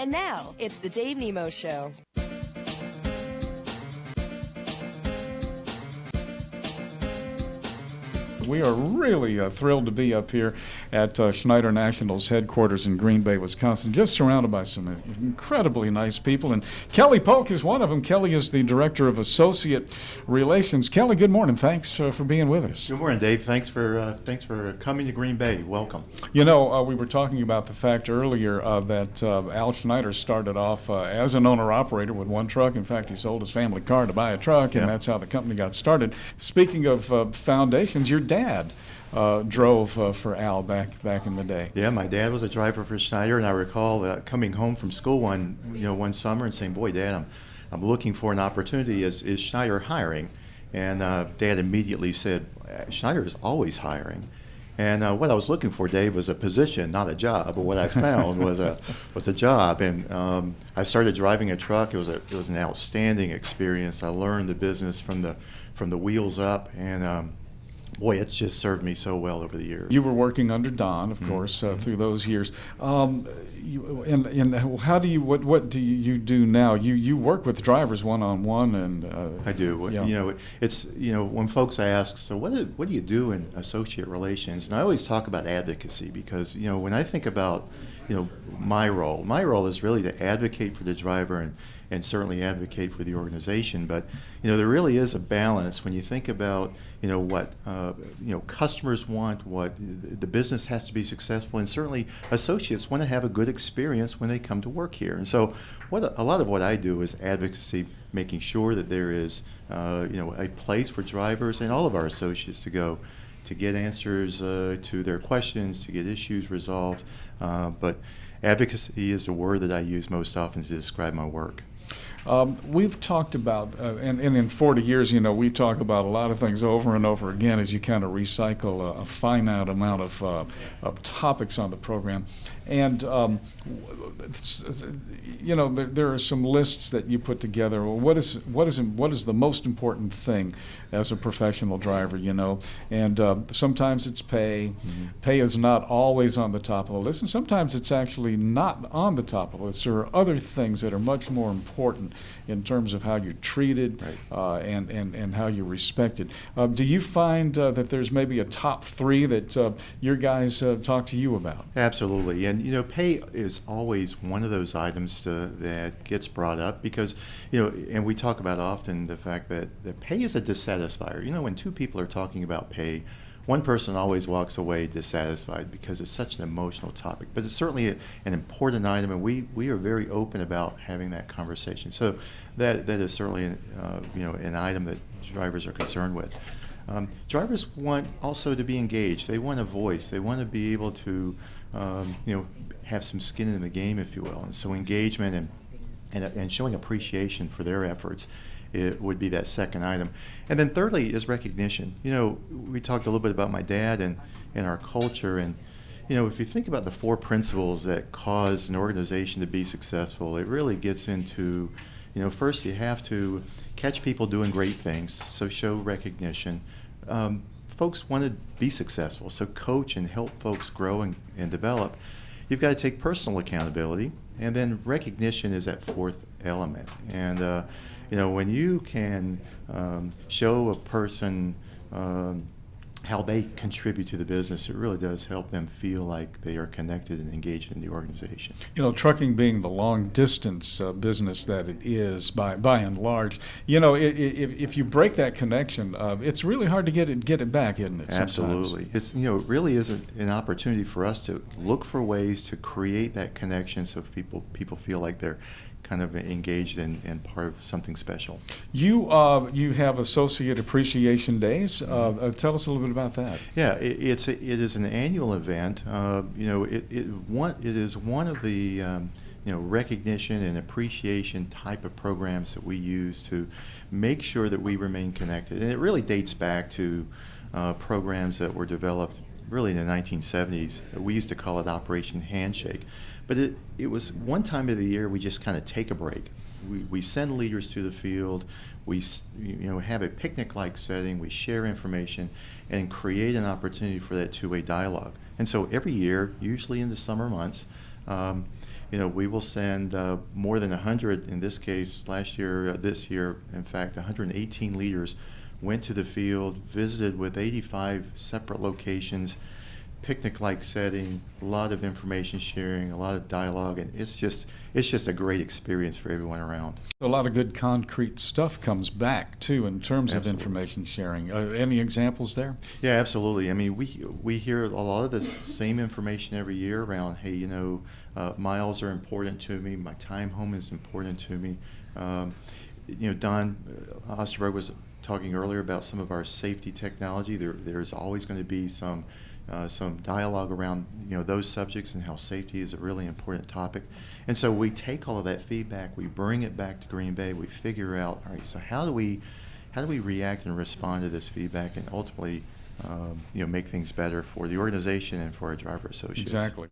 And now, it's the Dave Nemo Show. We are really thrilled to be up here at Schneider National's headquarters in Green Bay, Wisconsin, just surrounded by some incredibly nice people. And Kelly Polk is one of them. Kelly is the Director of Associate Relations. Kelly, good morning. Thanks for being with us. Good morning, Dave. Thanks for coming to Green Bay. Welcome. You know, we were talking about the fact earlier that Al Schneider started off as an owner-operator with one truck. In fact, he sold his family car to buy a truck, and that's how the company got started. Speaking of foundations, your dad drove for Al back in the day. Yeah, my dad was a driver for Schneider, and I recall coming home from school one summer and saying, "Boy, Dad, I'm looking for an opportunity. Is Schneider hiring?" And Dad immediately said, "Schneider is always hiring." And what I was looking for, Dave, was a position, not a job. But what I found was a job, and I started driving a truck. It was an outstanding experience. I learned the business from the wheels up, and boy, it's just served me so well over the years. You were working under Don, of course, through those years. And how do you what do you do now? You work with drivers one-on-one, and I do. Yeah. It's when folks ask, so what do you do in associate relations? And I always talk about advocacy because when I think about my role is really to advocate for the driver and certainly advocate for the organization. But there really is a balance when you think about what customers want, what the business has to be successful, and certainly associates want to have a good experience when they come to work here. And so a lot of what I do is advocacy, making sure that there is a place for drivers and all of our associates to go to get answers to their questions, to get issues resolved. But advocacy is the word that I use most often to describe my work. We've talked about, and in 40 years, we talk about a lot of things over and over again as you kind of recycle a finite amount of topics on the program. And, there are some lists that you put together. Well, what is the most important thing as a professional driver, And sometimes it's pay. Mm-hmm. Pay is not always on the top of the list, and sometimes it's actually not on the top of the list. There are other things that are much more important in terms of how you're treated, right, and how you're respected. Do you find that there's maybe a top three that your guys talk to you about? Absolutely. And, pay is always one of those items that gets brought up because, and we talk about often the fact that pay is a dissatisfier. When two people are talking about pay, one person always walks away dissatisfied because it's such an emotional topic. But it's certainly an important item, and we are very open about having that conversation. So that is certainly an item that drivers are concerned with. Drivers want also to be engaged. They want a voice. They want to be able to have some skin in the game, if you will. And so engagement and showing appreciation for their efforts, it would be that second item. And then thirdly is recognition. We talked a little bit about my dad and our culture, and if you think about the four principles that cause an organization to be successful, it really gets into, first you have to catch people doing great things, so show recognition. Folks want to be successful, so coach and help folks grow and develop. You've got to take personal accountability, and then recognition is that fourth element. And when you can show a person how they contribute to the business, it really does help them feel like they are connected and engaged in the organization. Trucking being the long-distance business that it is by and large, if you break that connection, it's really hard to get it back, isn't it? Sometimes? Absolutely. It's it really is an opportunity for us to look for ways to create that connection so people feel like they're kind of engaged and part of something special. You have Associate Appreciation Days. Tell us a little bit about that. Yeah, it is an annual event. It is one of the recognition and appreciation type of programs that we use to make sure that we remain connected. And it really dates back to programs that were developed really in the 1970s. We used to call it Operation Handshake. But it was one time of the year we just kind of take a break. We send leaders to the field. We have a picnic-like setting. We share information and create an opportunity for that two-way dialogue. And so every year, usually in the summer months, we will send more than 100, in this case, this year, in fact, 118 leaders went to the field, visited with 85 separate locations, picnic-like setting, a lot of information sharing, a lot of dialogue, and it's just a great experience for everyone around. A lot of good concrete stuff comes back too in terms of Absolutely. information sharing. Any examples there? Yeah, absolutely. I mean, we hear a lot of the same information every year around, hey, miles are important to me, my time home is important to me. Don Osterberg was talking earlier about some of our safety technology. There's always going to be some dialogue around those subjects and how safety is a really important topic. And so we take all of that feedback, we bring it back to Green Bay, we figure out, all right, so how do we react and respond to this feedback and ultimately make things better for the organization and for our driver associates. Exactly.